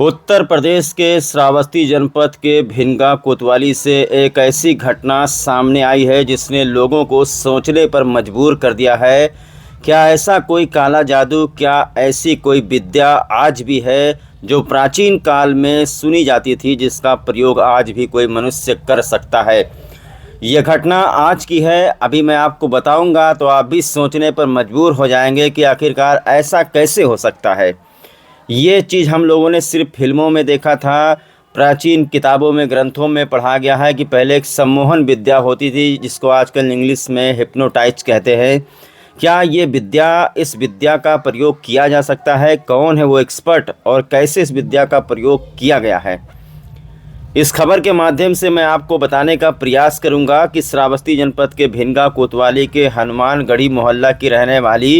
उत्तर प्रदेश के श्रावस्ती जनपद के भिनगा कोतवाली से एक ऐसी घटना सामने आई है जिसने लोगों को सोचने पर मजबूर कर दिया है। क्या ऐसा कोई काला जादू, क्या ऐसी कोई विद्या आज भी है जो प्राचीन काल में सुनी जाती थी, जिसका प्रयोग आज भी कोई मनुष्य कर सकता है। यह घटना आज की है। अभी मैं आपको बताऊंगा तो आप भी सोचने पर मजबूर हो जाएंगे कि आखिरकार ऐसा कैसे हो सकता है। ये चीज़ हम लोगों ने सिर्फ फिल्मों में देखा था, प्राचीन किताबों में, ग्रंथों में पढ़ा गया है कि पहले एक सम्मोहन विद्या होती थी जिसको आजकल इंग्लिश में हिप्नोटाइज कहते हैं। क्या ये विद्या, इस विद्या का प्रयोग किया जा सकता है? कौन है वो एक्सपर्ट और कैसे इस विद्या का प्रयोग किया गया है, इस खबर के माध्यम से मैं आपको बताने का प्रयास करूंगा कि श्रावस्ती जनपद के भिनगा कोतवाली के हनुमानगढ़ी मोहल्ला की रहने वाली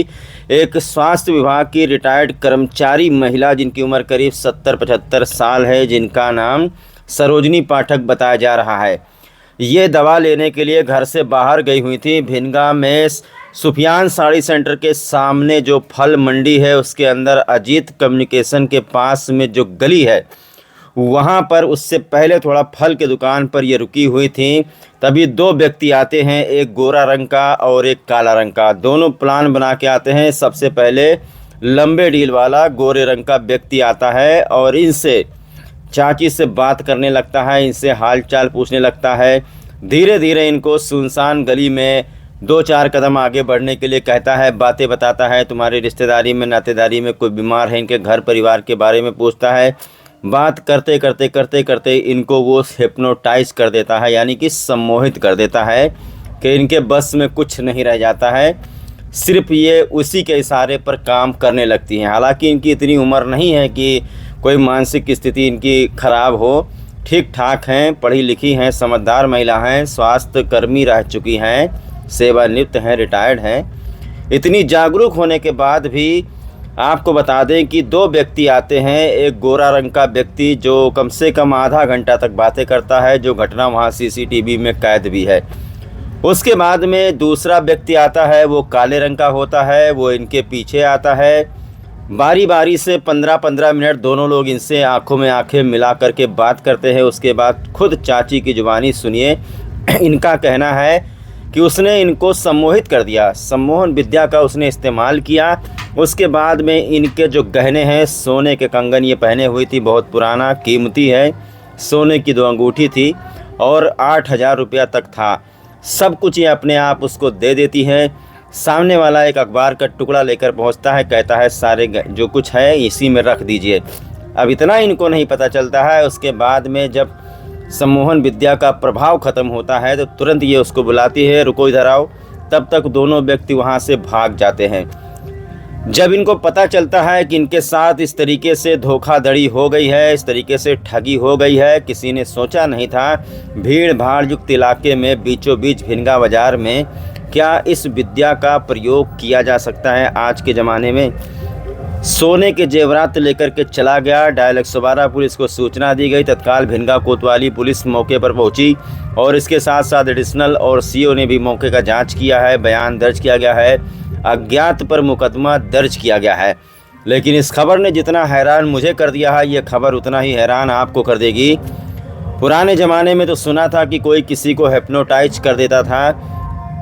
एक स्वास्थ्य विभाग की रिटायर्ड कर्मचारी महिला, जिनकी उम्र करीब 70-75 साल है, जिनका नाम सरोजनी पाठक बताया जा रहा है। ये दवा लेने के लिए घर से बाहर गई हुई थी। भिनगा में सुफियान साड़ी सेंटर के सामने जो फल मंडी है, उसके अंदर अजीत कम्युनिकेशन के पास में जो गली है, वहाँ पर उससे पहले थोड़ा फल के दुकान पर ये रुकी हुई थी। तभी दो व्यक्ति आते हैं, एक गोरा रंग का और एक काला रंग का। दोनों प्लान बना के आते हैं। सबसे पहले लंबे डील वाला गोरे रंग का व्यक्ति आता है और इनसे चाची से बात करने लगता है, इनसे हालचाल पूछने लगता है। धीरे धीरे इनको सुनसान गली में 2-4 कदम आगे बढ़ने के लिए कहता है, बातें बताता है। तुम्हारी रिश्तेदारी में, नातेदारी में कोई बीमार है, इनके घर परिवार के बारे में पूछता है। बात करते करते इनको वो हिप्नोटाइज कर देता है, यानी कि सम्मोहित कर देता है कि इनके बस में कुछ नहीं रह जाता है। सिर्फ ये उसी के इशारे पर काम करने लगती हैं। हालांकि इनकी इतनी उम्र नहीं है कि कोई मानसिक स्थिति इनकी खराब हो, ठीक ठाक हैं, पढ़ी लिखी हैं, समझदार महिला हैं, स्वास्थ्य कर्मी रह चुकी हैं, सेवानिवृत्त हैं, रिटायर्ड हैं। इतनी जागरूक होने के बाद भी आपको बता दें कि दो व्यक्ति आते हैं। एक गोरा रंग का व्यक्ति जो कम से कम आधा घंटा तक बातें करता है, जो घटना वहाँ सीसीटीवी में कैद भी है। उसके बाद में दूसरा व्यक्ति आता है, वो काले रंग का होता है, वो इनके पीछे आता है। बारी बारी से 15-15 मिनट दोनों लोग इनसे आंखों में आंखें मिला करके बात करते हैं। उसके बाद खुद चाची की जुबानी सुनिए। इनका कहना है कि उसने इनको सम्मोहित कर दिया, सम्मोहन विद्या का उसने इस्तेमाल किया। उसके बाद में इनके जो गहने हैं, सोने के कंगन ये पहने हुई थी, बहुत पुराना कीमती है, सोने की 2 अंगूठी थी और 8,000 रुपया तक था। सब कुछ ये अपने आप उसको दे देती है। सामने वाला एक अखबार का टुकड़ा लेकर पहुंचता है, कहता है सारे जो कुछ है इसी में रख दीजिए। अब इतना इनको नहीं पता चलता है। उसके बाद में जब सम्मोहन विद्या का प्रभाव ख़त्म होता है तो तुरंत ये उसको बुलाती है, रुको इधर आओ। तब तक दोनों व्यक्ति वहाँ से भाग जाते हैं। जब इनको पता चलता है कि इनके साथ इस तरीके से धोखाधड़ी हो गई है, इस तरीके से ठगी हो गई है, किसी ने सोचा नहीं था। भीड़ भाड़ युक्त इलाके में, बीचों बीच भिनगा बाजार में क्या इस विद्या का प्रयोग किया जा सकता है आज के ज़माने में? सोने के जेवरात लेकर के चला गया। डायल 112 पुलिस को सूचना दी गई। तत्काल भिनगा कोतवाली पुलिस मौके पर पहुंची और इसके साथ साथ एडिशनल और सीओ ने भी मौके का जांच किया है, बयान दर्ज किया गया है, अज्ञात पर मुकदमा दर्ज किया गया है। लेकिन इस खबर ने जितना हैरान मुझे कर दिया है, ये खबर उतना ही हैरान आपको कर देगी। पुराने ज़माने में तो सुना था कि कोई किसी को हिप्नोटाइज कर देता था,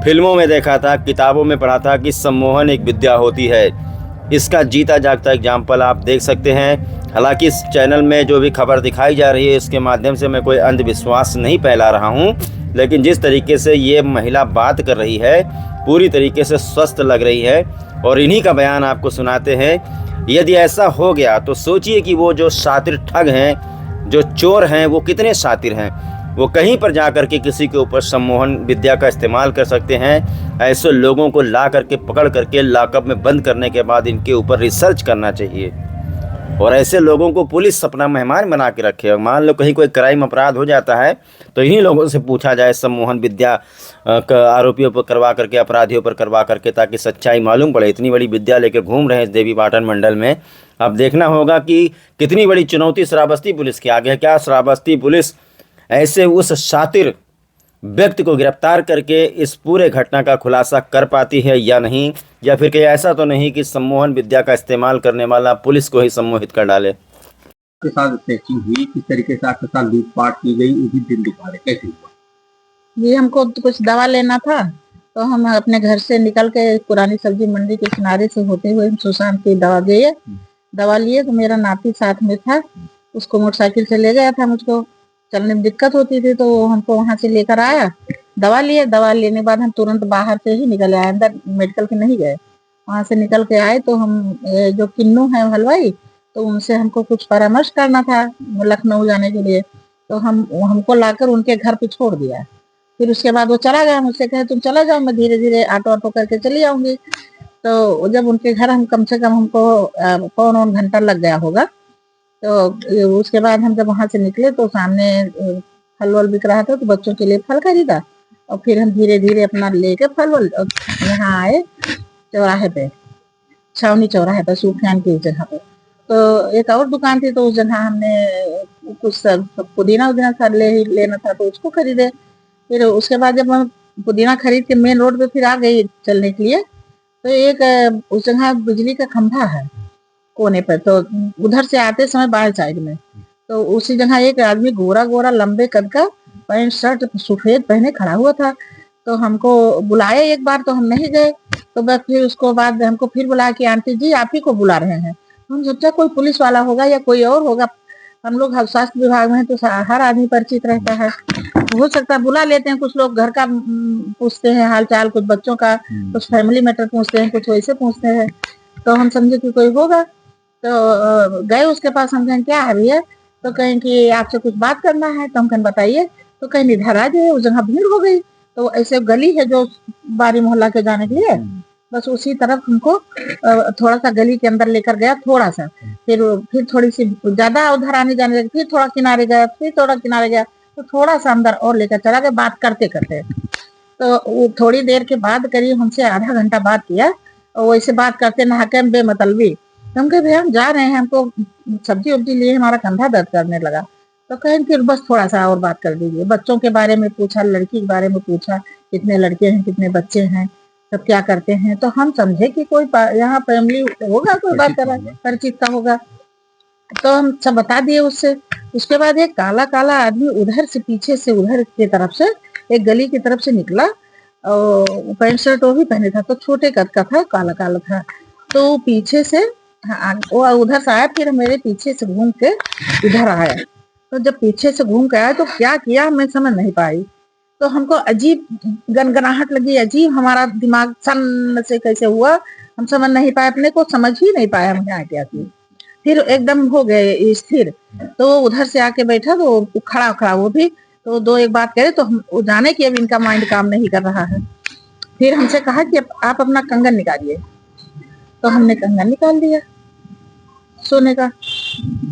फिल्मों में देखा था, किताबों में पढ़ा था कि सम्मोहन एक विद्या होती है। इसका जीता जागता एग्जाम्पल आप देख सकते हैं। हालांकि इस चैनल में जो भी खबर दिखाई जा रही है, इसके माध्यम से मैं कोई अंधविश्वास नहीं फैला रहा हूं, लेकिन जिस तरीके से ये महिला बात कर रही है, पूरी तरीके से स्वस्थ लग रही है और इन्हीं का बयान आपको सुनाते हैं। यदि ऐसा हो गया तो सोचिए कि वो जो शातिर ठग हैं, जो चोर हैं, वो कितने शातिर हैं। वो कहीं पर जा कर के किसी के ऊपर सम्मोहन विद्या का इस्तेमाल कर सकते हैं। ऐसे लोगों को ला करके, पकड़ करके लॉकअप में बंद करने के बाद इनके ऊपर रिसर्च करना चाहिए और ऐसे लोगों को पुलिस अपना मेहमान बना के रखे। मान लो कहीं कोई क्राइम अपराध हो जाता है तो इन्हीं लोगों से पूछा जाए, सम्मोहन विद्या आरोपियों पर करवा करके, अपराधियों पर करवा करके, ताकि सच्चाई मालूम पड़े। इतनी बड़ी विद्या लेकर घूम रहे हैं देवी पाटन मंडल में। अब देखना होगा कि कितनी बड़ी चुनौती श्रावस्ती पुलिस के आगे है। क्या श्रावस्ती पुलिस ऐसे उस शातिर व्यक्ति को गिरफ्तार करके इस पूरे घटना का खुलासा कर पाती है या नहीं, या फिर कहीं ऐसा तो नहीं कि सम्मोहन विद्या का इस्तेमाल करने वाला पुलिस को ही सम्मोहित कर डाले। आपके साथ स्नैचिंग हुई, किस तरीके से आपके साथ लूटपाट की गई, वो भी दिन दिखा कैसे हुआ? जी, हमको कुछ दवा लेना था, तो हम अपने घर से निकल के पुरानी सब्जी मंडी के किनारे से होते हुए हम सुशांत की दवा गए। दवा लिए तो मेरा नाती साथ में था, उसको मोटरसाइकिल से ले गया था, मुझको चलने में दिक्कत होती थी तो वो हमको वहां से लेकर आया। दवा लिए, दवा लेने के बाद हम तुरंत बाहर से ही निकल आए, अंदर मेडिकल के नहीं गए। वहां से निकल के आए तो हम जो किन्नू है हलवाई, तो उनसे हमको कुछ परामर्श करना था लखनऊ जाने के लिए, तो हम हमको लाकर उनके घर पे छोड़ दिया। फिर उसके बाद वो चला गया, मुझसे कहे तुम चला जाओ, मैं धीरे धीरे ऑटो ऑटो करके चली आऊंगी। तो जब उनके घर हम कम से कम हमको पौन औन घंटा लग गया होगा। तो उसके बाद हम जब वहां से निकले तो सामने फल वल बिक रहा था, तो बच्चों के लिए फल खरीदा और फिर हम धीरे धीरे अपना लेके फल वल यहाँ आए चौराहे पे, छावनी चौराहे पे, सूफियान की जगह पे। तो एक और दुकान थी, तो उस जगह हमने कुछ सब पुदीना उदीना लेना था तो उसको खरीदे। फिर उसके बाद जब हम पुदीना खरीद के मेन रोड पे फिर आ गई चलने के लिए, तो एक उस जगह बिजली का खंभा है कोने पर, तो उधर से आते समय बाएं साइड में, तो उसी जगह एक आदमी गोरा गोरा लंबे कद का पैंट शर्ट सफेद पहने खड़ा हुआ था। तो हमको बुलाया एक बार, तो हम नहीं गए। तो बस फिर उसको बाद हमको फिर बुलाया कि आंटी जी आप ही को बुला रहे हैं। हम सोचा कोई पुलिस वाला होगा या कोई और होगा, हम लोग स्वास्थ्य विभाग में हैं तो हर आदमी परिचित रहता है, हो सकता है बुला लेते हैं। कुछ लोग घर का पूछते हैं हाल चाल, कुछ बच्चों का, कुछ फैमिली मैटर पूछते हैं, कुछ वैसे पूछते हैं। तो हम समझे कि कोई होगा, तो गए उसके पास। हम कहें क्या है भैया, तो कहें कि आपसे कुछ बात करना है। तो हम कहें बताइए। तो कहीं इधर आ जाए, उस जगह भीड़ हो गई। तो ऐसे गली है जो बारी मोहल्ला के जाने के लिए, बस उसी तरफ हमको थोड़ा सा गली के अंदर लेकर गया थोड़ा सा। फिर थोड़ी सी ज्यादा उधर आने जाने लगे, फिर थोड़ा किनारे गया, फिर थोड़ा किनारे गया, तो थोड़ा सा अंदर और लेकर चला गया बात करते करते। तो वो थोड़ी देर के बाद करीब हमसे आधा घंटा बात किया, और वैसे बात करते नहा के बेमतलबी। तो हम कहे भैया हम जा रहे हैं, हमको सब्जी वब्जी लिए हमारा कंधा दर्द करने लगा। तो कहें फिर बस थोड़ा सा और बात कर दीजिए। बच्चों के बारे में पूछा, लड़की के बारे में पूछा, कितने लड़के हैं कितने बच्चे हैं, सब क्या करते हैं। तो हम समझे कि कोई यहाँ फैमिली होगा, कोई बात कर रहा है, परिचित का होगा। तो हम सब बता दिए उससे। उसके बाद एक काला काला आदमी उधर से पीछे से उधर की तरफ से एक गली की तरफ से निकला, और पैंट शर्ट वो भी पहने था, तो छोटे कद का था, काला काला था। तो पीछे से वो उधर से आया, फिर मेरे पीछे से घूम के इधर आया। तो जब पीछे से घूम के आया तो क्या किया मैं समझ नहीं पाई। तो हमको अजीब गनगनाहट लगी, अजीब हमारा दिमाग सन से कैसे हुआ, हम समझ नहीं पाए, अपने को समझ ही नहीं पाया हम यहाँ क्या किए। फिर एकदम हो गए स्थिर। तो वो उधर से आके बैठा, तो खड़ा खड़ा वो भी, तो दो एक बात करे, तो हम वो जाने की अब इनका माइंड काम नहीं कर रहा है। फिर हमसे कहा कि आप अपना कंगन निकालिए। तो हमने कंगन निकाल दिया सोने का,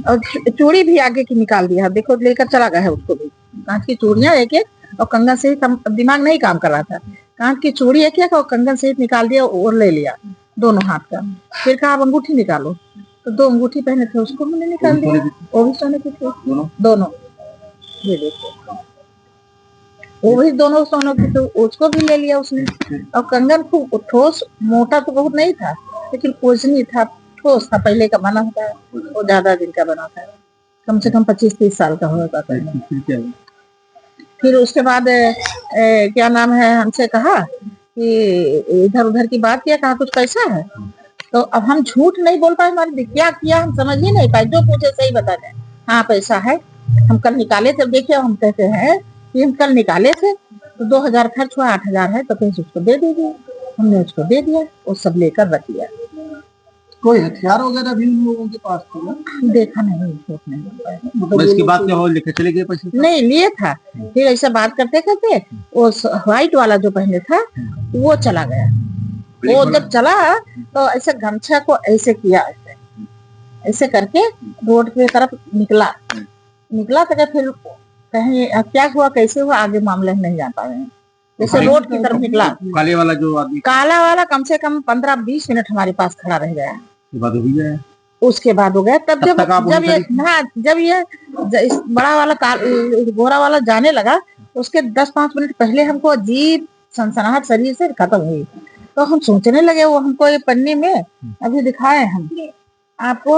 और चूड़ी भी आगे की निकाल दिया, देखो लेकर चला गया है उसको भी। कांच की चूड़ियां एक एक और कंगन से दिमाग नहीं काम कर रहा था। कांच की चूड़ी एक एक और कंगन से निकाल दिया और ले लिया दोनों हाथ का। फिर कहा आप अंगूठी निकालो, तो दो अंगूठी पहने थे उसको हमने निकाल दिया, वो भी सोने की थी दोनों। ये देखो वो भी दोनों सोनों की, तो उसको भी ले लिया उसने। और कंगन खूब ठोस, मोटा तो बहुत नहीं था लेकिन वजनी था, ठोस था, पहले का बना होता है, वो ज्यादा दिन का बना था, कम से कम 25-30 साल का होगा पहले। फिर उसके बाद क्या नाम है, हमसे कहा कि इधर उधर की बात किया, कहा कुछ पैसा है। तो अब हम झूठ नहीं बोल पाए, हमारे क्या किया हम समझ ही नहीं पाए, जो पूछे सही बता दें। हाँ पैसा है, हम कल निकाले थे। देखिए हम कहते हैं कि हम कल निकाले थे, तो 2000 खर्च हुआ, 8000 है, तो पैसे उसको दे दीजिए। हमने उसको दे दिया, वो सब लेकर रख लिया। कोई हथियार वगैरह भी उन लोगों के पास था ना? देखा नहीं, झूठ नहीं बोल पाए। मतलब इसके बाद क्या हो, लेके चले गए पैसे? नहीं लिए था। फिर ऐसा बात करते करते वो व्हाइट वाला जो पहने था वो चला गया। वो जब चला तो ऐसे गमछा को ऐसे किया, ऐसे ऐसे करके रोड की तरफ निकला। निकला तो फिर कहीं क्या हुआ कैसे हुआ आगे मामले नहीं जान पा रहे हैं। जैसे रोड की तरफ निकला, काले वाला जो आदमी, काला वाला कम से कम 15-20 मिनट हमारे पास खड़ा रह गया। उसके बाद हो गया। तब जब ये इस बड़ा वाला गोरा वाला जाने लगा, उसके 10-5 मिनट पहले हमको अजीब सनसनाहट शरीर से खत्म हुई। तो हम सोचने लगे, वो हमको ये पन्नी में अभी दिखाए हम आपको,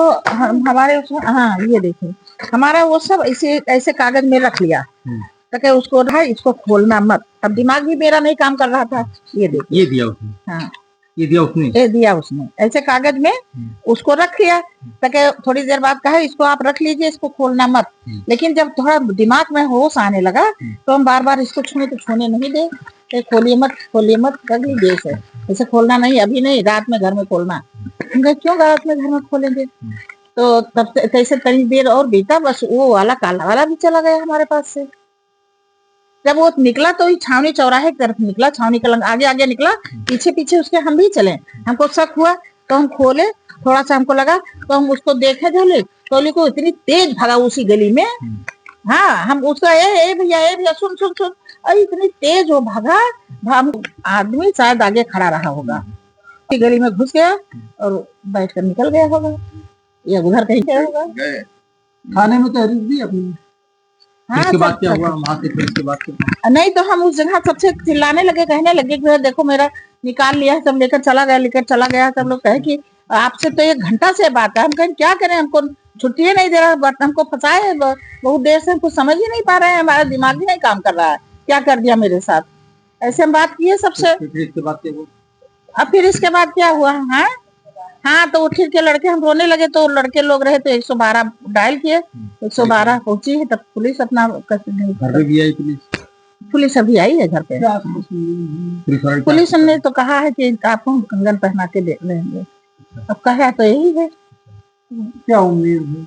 हमारे उसमें, हाँ ये देखिए हमारा वो सब ऐसे ऐसे कागज में रख लिया, तो क्या उसको रहा इसको खोलना मत। अब दिमाग भी मेरा नहीं काम कर रहा था। ये देखिए, ये दिया उसने, हाँ ये दिया उसने। ये दिया उसने ऐसे कागज में, उसको रख लिया। तो क्या थोड़ी देर बाद कहा इसको आप रख लीजिए, इसको खोलना मत। लेकिन जब थोड़ा दिमाग में होश आने लगा तो हम बार बार इसको छूने तो छूने नहीं दे, ये खोलिए मत कर लीजिए इसे, इसे खोलना नहीं, अभी नहीं, रात में घर में खोलना। हम कहे क्यों रात में घर में खोलेंगे? तो तब से कैसे तनी देर और बीता, बस वो वाला काला वाला भी चला गया हमारे पास से। जब वो निकला तो ही छावनी चौराहे की तरफ निकला, छावनी का आगे आगे निकला, पीछे पीछे उसके हम भी चले। हमको शक हुआ तो हम खोले, थोड़ा सा हमको लगा तो हम उसको देखे झोले, टोली को इतनी तेज भागा उसी गली में। हाँ, हम उसका ए भैया सुन सुन सुन, अरे इतनी तेज वो भागा, हम आदमी शायद आगे खड़ा रहा होगा, गली में घुस गया और बैठ कर निकल गया होगा, या उधर कहीं गया होगा। थाने में तहरीर दी अपनी। हाँ, इसके बाद क्या हुआ वहाँ से? फिर इसके बाद नहीं तो हम उस जगह सबसे चिल्लाने लगे, कहने लगे कि देखो मेरा निकाल लिया है, सब लेकर चला गया। सब लोग कहे कि आपसे तो 1 घंटा से बात है। हम कहें क्या करें, हमको छुट्टी नहीं दे रहा, हमको फंसाए बहुत देर से, हमको समझ ही नहीं पा रहे हैं, हमारा दिमाग ही नहीं काम कर रहा है, क्या कर दिया मेरे साथ। ऐसे हम बात किए सबसे। फिर इसके बाद क्या हुआ? अब फिर इसके बाद क्या हुआ? हाँ, तो उठ के लड़के हम रोने लगे, तो लड़के लोग रहे तो 112 डायल किए, 112 पहुंची है, तब पुलिस अपना घर पे भी आई पुलिस? पुलिस अभी आई है घर पे। पुलिस ने तो कहा है कि आपको हम कंगन पहना के दे लेंगे। अब कहा तो यही है। क्या उम्मीद है?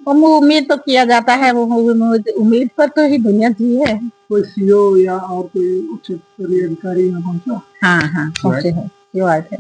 उम्मीद तो किया जाता है, वो उम्मीद पर तो ही दुनिया जी है। कोई सीओ या और कोई उच्च स्तरीय अधिकारी यहाँ पहुंचा? हाँ पहुंचे हैं, आए थे।